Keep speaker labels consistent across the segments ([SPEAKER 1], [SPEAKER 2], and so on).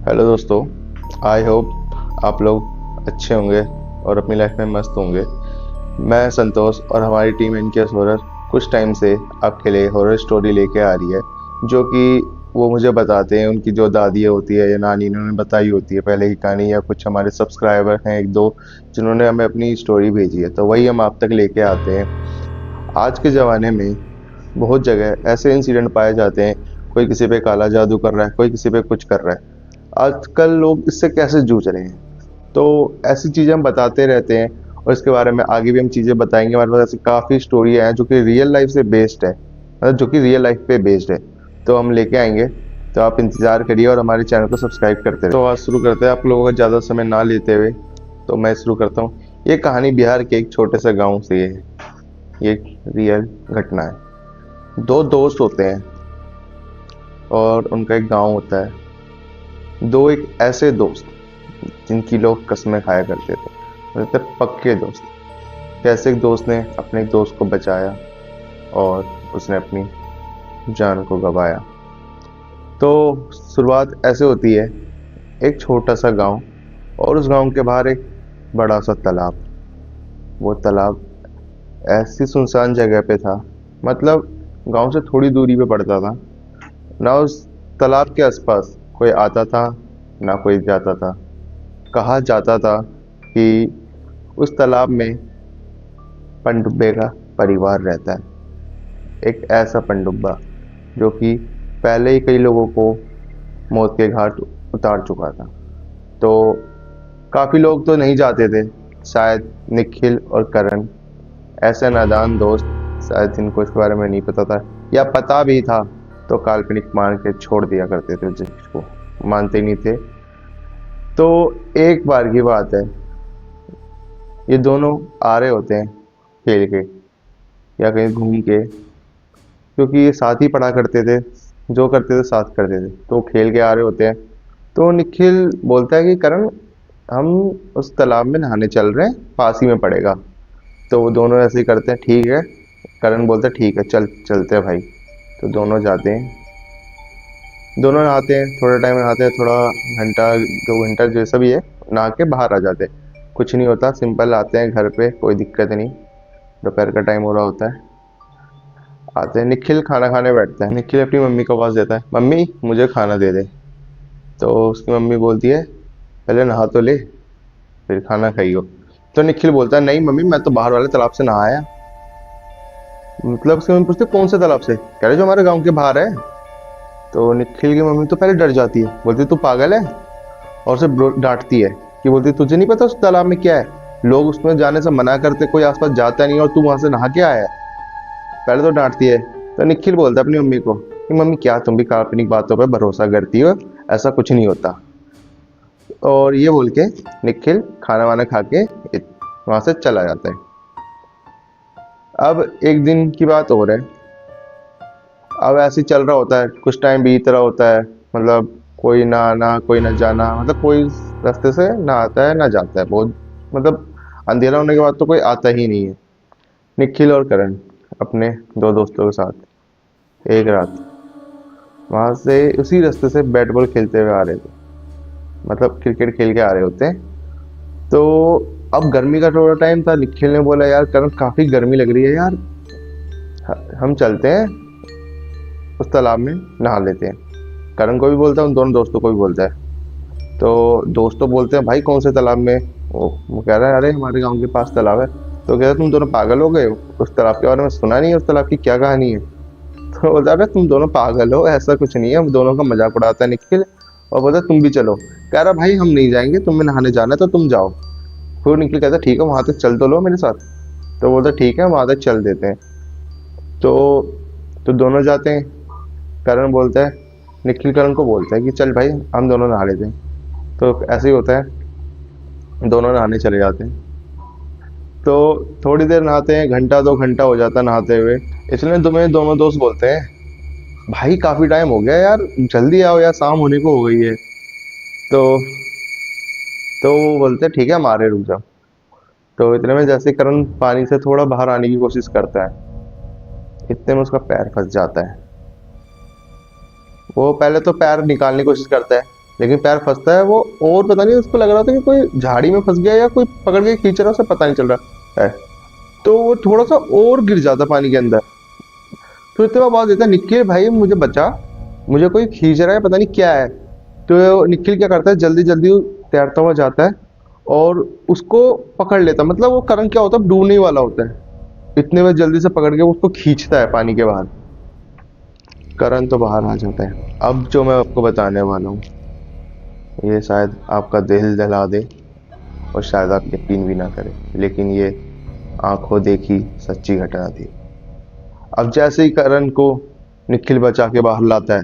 [SPEAKER 1] Hello दोस्तों, I hope आप लोग अच्छे होंगे और अपनी लाइफ में मस्त होंगे। मैं संतोष और हमारी टीम इनकेस हॉरर कुछ टाइम से आपके लिए हॉरर स्टोरी लेके आ रही है, जो कि वो मुझे बताते हैं। उनकी जो दादी होती है या नानी ने उन्हें बताई होती है पहले की कहानी, या कुछ हमारे सब्सक्राइबर हैं एक दो जिन्होंने हमें अपनी स्टोरी भेजी है, तो वही हम आप तक लेके आते हैं। आज के ज़माने में बहुत जगह ऐसे इंसिडेंट पाए जाते हैं, कोई किसी पे काला जादू कर रहा है, कोई किसी पे कुछ कर रहा है। आजकल लोग इससे कैसे जूझ रहे हैं, तो ऐसी चीज़ें हम बताते रहते हैं और इसके बारे में आगे भी हम चीज़ें बताएंगे। हमारे पास ऐसी काफ़ी स्टोरियाँ हैं जो कि रियल लाइफ से बेस्ड है, मतलब जो कि रियल लाइफ पे बेस्ड है, तो हम लेके आएंगे। तो आप इंतज़ार करिए और हमारे चैनल को सब्सक्राइब करते रहिए। तो आज शुरू करते हैं, आप लोगों का ज़्यादा समय ना लेते हुए। तो मैं शुरू करता हूँ। ये कहानी बिहार के एक छोटे से गाँव से है। ये एक रियल घटना है। दो दोस्त होते हैं और उनका एक गांव होता है। दो एक ऐसे दोस्त जिनकी लोग कसमें खाया करते थे, मतलब पक्के दोस्त। कैसे एक दोस्त ने अपने एक दोस्त को बचाया और उसने अपनी जान को गंवाया। तो शुरुआत ऐसे होती है, एक छोटा सा गांव और उस गांव के बाहर एक बड़ा सा तालाब। वो तालाब ऐसी सुनसान जगह पे था, मतलब गांव से थोड़ी दूरी पे पड़ता था। ना उस तालाब के आसपास कोई आता था, ना कोई जाता था। कहा जाता था कि उस तालाब में पनडुब्बे का परिवार रहता है। एक ऐसा पनडुब्बा जो कि पहले ही कई लोगों को मौत के घाट उतार चुका था। तो काफ़ी लोग तो नहीं जाते थे, शायद निखिल और करण ऐसे नादान दोस्त, शायद जिनको इसके बारे में नहीं पता था, या पता भी था तो काल्पनिक मान के छोड़ दिया करते थे, जिसको मानते नहीं थे। तो एक बार की बात है, ये दोनों आ रहे होते हैं खेल के या कहीं घूम के, क्योंकि ये साथ ही पढ़ा करते थे, जो करते थे साथ करते थे। तो खेल के आ रहे होते हैं, तो निखिल बोलता है कि करण, हम उस तालाब में नहाने चल रहे हैं, पास ही में पड़ेगा। तो वो दोनों ऐसे ही करते हैं, ठीक है। करण बोलता है ठीक है, चल चलते हैं भाई। तो दोनों जाते हैं, दोनों नहाते हैं, थोड़ा टाइम नहाते हैं, थोड़ा घंटा 2 घंटा जैसा भी है, नहा के बाहर आ जाते हैं। कुछ नहीं होता, सिंपल आते हैं घर पे, कोई दिक्कत नहीं। दोपहर का टाइम हो रहा होता है, आते हैं। निखिल खाना खाने बैठता है। निखिल अपनी मम्मी को आवाज़ देता है, मम्मी मुझे खाना दे दे। तो उसकी मम्मी बोलती है, पहले नहा तो ले, फिर खाना खाइयो। तो निखिल बोलता है, नहीं मम्मी, मैं तो बाहर वाले तालाब से नहा आया। मतलब उसकी मम्मी पूछती है, कौन से तालाब से? कह रहे जो हमारे गाँव के बाहर है। तो निखिल की मम्मी तो पहले डर जाती है, बोलती तू पागल है, और उसे डांटती है कि बोलती तुझे नहीं पता उस तालाब में क्या है? लोग उसमें जाने से मना करते, कोई आसपास जाता नहीं, और तू वहां से नहा के आया है। पहले तो डांटती है। तो निखिल बोलता है अपनी मम्मी को कि मम्मी क्या तुम भी काल्पनिक बातों पर भरोसा करती हो, ऐसा कुछ नहीं होता। और ये बोल के निखिल खाना वाना खा के वहां से चला जाता है। अब एक दिन की बात हो रहा है। अब ऐसे ही चल रहा होता है, कुछ टाइम बीत रहा होता है, मतलब कोई ना आना कोई ना जाना, मतलब कोई रास्ते से ना आता है ना जाता है, बहुत मतलब अंधेरा होने के बाद तो कोई आता ही नहीं है। निखिल और करण अपने दो दोस्तों के साथ एक रात वहां से उसी रास्ते से बैट बॉल खेलते हुए आ रहे थे, मतलब क्रिकेट खेल के आ रहे होते हैं। तो अब गर्मी का थोड़ा टाइम था। निखिल ने बोला, यार करण काफी गर्मी लग रही है यार, हम चलते हैं उस तालाब में नहा लेते हैं। करण को भी बोलता है, उन दोनों दोस्तों को भी बोलता है। तो दोस्तों बोलते हैं, भाई कौन से तालाब में? वो कह रहा है, अरे हमारे गांव के पास तालाब है। तो कहता है, तुम दोनों पागल हो गए, उस तालाब के बारे में सुना नहीं है? उस तालाब की क्या कहानी है? तो बोलता है, तुम दोनों पागल हो, ऐसा कुछ नहीं है। हम दोनों का मजाक उड़ाता है निखिल, और बोलता है, तुम भी चलो। कह रहा, भाई हम नहीं जाएंगे, तुम्हें नहाने जाना है तो तुम जाओ। फिर निखिल कहता है, ठीक है वहां तक चल तो लो मेरे साथ। तो बोलता ठीक है, वहां तक चल देते हैं। तो तो दोनों जाते हैं। करण बोलता है, निखिल करण को बोलता है कि चल भाई हम दोनों नहा लेते हैं। तो ऐसे ही होता है, दोनों नहाने चले जाते हैं। तो थोड़ी देर नहाते हैं, घंटा 2 घंटा हो जाता है नहाते हुए। इसलिए तुम्हें दोनों दोस्त बोलते हैं, भाई काफी टाइम हो गया यार, जल्दी आओ यार, शाम होने को हो गई है। तो वो बोलते हैं ठीक है, हम आ रहे, रुक जाओ। तो इतने में जैसे करण पानी से थोड़ा बाहर आने की कोशिश करता है, इतने में उसका पैर फंस जाता है। वो पहले तो पैर निकालने की कोशिश करता है, लेकिन पैर फंसता है वो, और पता नहीं उसको लग रहा था कि कोई झाड़ी में फंस गया या कोई पकड़ के खींच रहा है, उसे पता नहीं चल रहा है। तो वो थोड़ा सा और गिर जाता पानी के अंदर। तो इतने आवाज देता है, निखिल भाई मुझे बचा, मुझे कोई खींच रहा है, पता नहीं क्या है। तो निखिल क्या करता है, जल्दी जल्दी तैरता हुआ जाता है और उसको पकड़ लेता है। मतलब वो करण क्या होता है, डूबने ही वाला होता है, इतने में जल्दी से पकड़ के उसको खींचता है पानी के बाहर। करण तो बाहर आ जाता है। अब जो मैं आपको बताने वाला हूँ, ये शायद आपका दिल दहला दे और शायद आप यकीन भी ना करें, लेकिन ये आंखों देखी सच्ची घटना थी। अब जैसे ही करण को निखिल बचा के बाहर लाता है,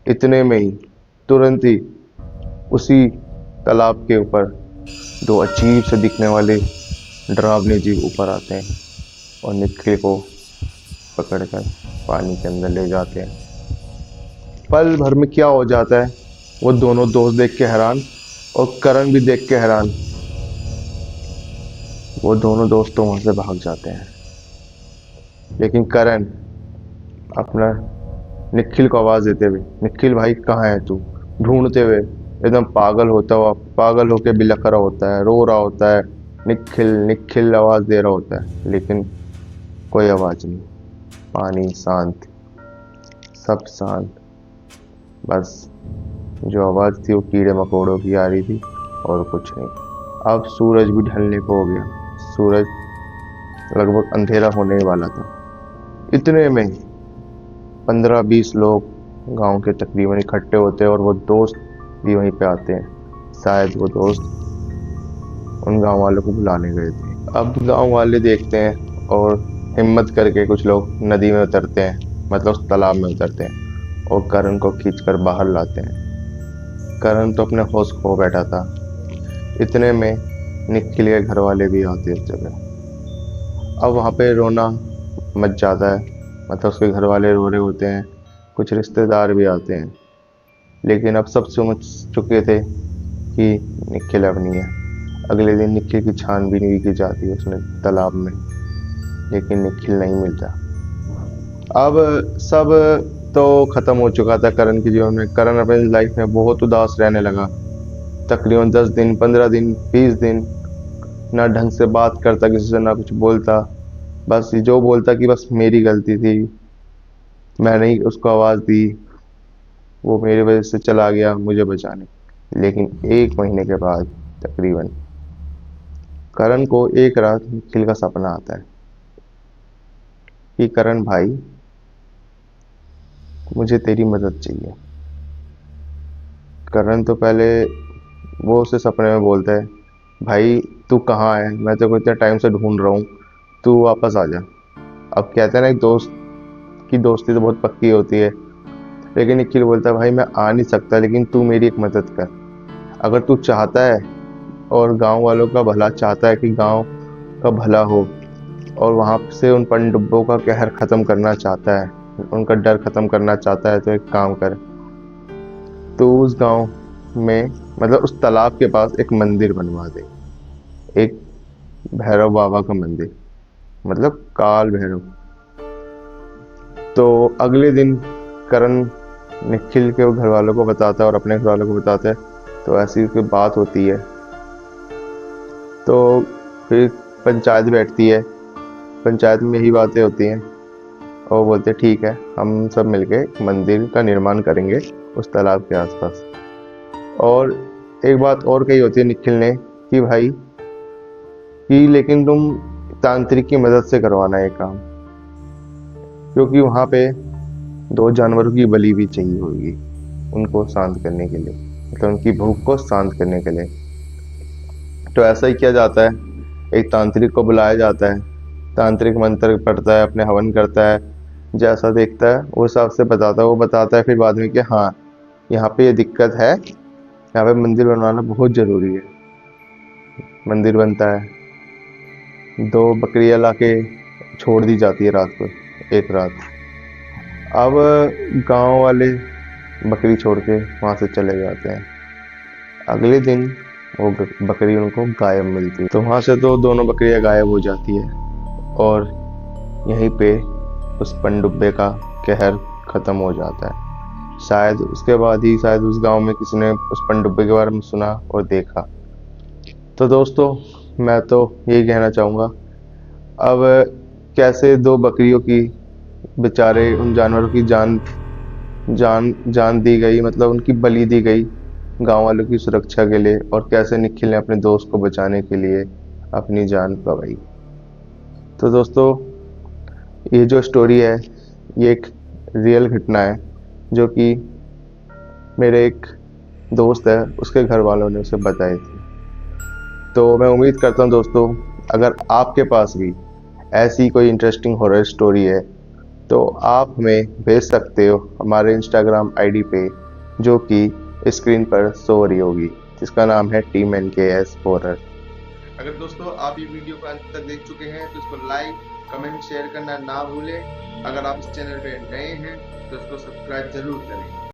[SPEAKER 1] इतने में ही तुरंत ही उसी तालाब के ऊपर दो अजीब से दिखने वाले डरावने जीव ऊपर आते हैं और निखिल को पकड़कर पानी के अंदर ले जाते हैं। पल भर में क्या हो जाता है, वो दोनों दोस्त देख के हैरान और करण भी देख के हैरान। वो दोनों दोस्त तो वहां से भाग जाते हैं, लेकिन करण अपना निखिल को आवाज देते हुए, निखिल भाई कहाँ है तू, ढूंढते हुए एकदम पागल होता हुआ, पागल होके बिलख रहा होता है, रो रहा होता है, निखिल निखिल आवाज दे रहा होता है, लेकिन कोई आवाज नहीं। पानी शांत, सब शांत। बस जो आवाज थी वो कीड़े मकोड़ों की आ रही थी और कुछ नहीं। अब सूरज भी ढलने को हो गया, सूरज लगभग अंधेरा होने ही वाला था। इतने में 15-20 लोग गांव के तकरीबन इकट्ठे होते हैं और वो दोस्त भी वहीं पे आते हैं। शायद वो दोस्त उन गांव वालों को बुलाने गए थे। अब गांव वाले देखते हैं और हिम्मत करके कुछ लोग नदी में उतरते हैं, मतलब उस तालाब में उतरते हैं और करण को खींचकर बाहर लाते हैं। करण तो अपने होश खो बैठा था। इतने में निखिल के घर वाले भी आते हैं उस जगह। अब वहाँ पे रोना मच जाता है, मतलब उसके घर वाले रो रहे होते हैं, कुछ रिश्तेदार भी आते हैं, लेकिन अब सब समझ चुके थे कि निखिल अब नहीं है। अगले दिन निखिल की छानबीन भी की जाती है उसमें तालाब में, लेकिन निखिल नहीं मिलता। अब सब तो खत्म हो चुका था करण के जीवन में। करण अपनी लाइफ में बहुत उदास रहने लगा। तकरीबन 10 दिन, 15 दिन, 20 दिन ना ढंग से बात करता किसी से, ना कुछ बोलता। बस जो बोलता कि बस मेरी गलती थी, मैंने ही उसको आवाज़ दी, वो मेरी वजह से चला गया मुझे बचाने। लेकिन 1 महीने के बाद तकरीबन करण को एक रात निखिल का सपना आता है कि करण भाई मुझे तेरी मदद चाहिए। करण तो पहले वो उसे सपने में बोलता है, भाई तू कहाँ है, मैं तेरे को इतने टाइम से ढूंढ रहा हूँ, तू वापस आ जा। अब कहते हैं ना, एक दोस्त की दोस्ती तो बहुत पक्की होती है, लेकिन निखिल बोलता है भाई मैं आ नहीं सकता, लेकिन तू मेरी एक मदद कर। अगर तू चाहता है और गांव वालों का भला चाहता है कि गांव का भला हो और वहां से उन पनडुब्बों का कहर खत्म करना चाहता है, उनका डर खत्म करना चाहता है, तो एक काम कर, तो उस गांव में, मतलब उस तालाब के पास एक मंदिर बनवा दे, एक भैरव बाबा का मंदिर, मतलब काल भैरव। तो अगले दिन करण निखिल के घर वालों को बताता है और अपने घर वालों को बताता है। तो ऐसी कोई बात होती है, तो फिर पंचायत बैठती है, पंचायत में यही बातें होती हैं और बोलते हैं ठीक है, हम सब मिलके मंदिर का निर्माण करेंगे उस तालाब के आसपास। और एक बात और कही होती है निखिल ने कि भाई कि लेकिन तुम तांत्रिक की मदद से करवाना है काम, क्योंकि वहाँ पे 2 जानवरों की बलि भी चाहिए होगी उनको शांत करने के लिए, मतलब उनकी भूख को शांत करने के लिए। तो ऐसा ही किया जाता है, एक तांत्रिक को बुलाया जाता है, तांत्रिक मंत्र पढ़ता है, अपने हवन करता है, जैसा देखता है वो हिसाब से बताता है। वो बताता है फिर बाद में कि हाँ यहाँ पे ये दिक्कत है, यहाँ पे मंदिर बनवाना बहुत ज़रूरी है। मंदिर बनता है, 2 बकरियां लाके छोड़ दी जाती है रात को, एक रात। अब गांव वाले बकरी छोड़ के वहाँ से चले जाते हैं। अगले दिन वो बकरी उनको गायब मिलती है, तो वहाँ से तो दोनों बकरियां गायब हो जाती है और यहीं पे उस पनडुब्बे का कहर खत्म हो जाता है। शायद उसके बाद ही शायद उस गांव में किसी ने उस पनडुब्बी के बारे में सुना और देखा। तो दोस्तों, मैं तो यही कहना चाहूँगा, अब कैसे दो बकरियों की, बेचारे उन जानवरों की जान जान जान दी गई, मतलब उनकी बलि दी गई गांव वालों की सुरक्षा के लिए, और कैसे निखिल ने अपने दोस्त को बचाने के लिए अपनी जान गंवाई। तो दोस्तों, ये जो स्टोरी है, ये एक रियल घटना है जो कि मेरे एक दोस्त है, उसके घर वालों ने उसे बताई थी। तो मैं उम्मीद करता हूँ दोस्तों, अगर आपके पास भी ऐसी कोई इंटरेस्टिंग हॉरर स्टोरी है तो आप हमें भेज सकते हो हमारे इंस्टाग्राम आईडी पे, जो कि स्क्रीन पर शो हो रही होगी, जिसका नाम है टीम NKS हॉरर। अगर दोस्तों आप ये वीडियो को अंत तक देख चुके हैं तो इसको लाइक, कमेंट, शेयर करना ना भूलें। अगर आप इस चैनल पे नए हैं तो इसको सब्सक्राइब जरूर करें।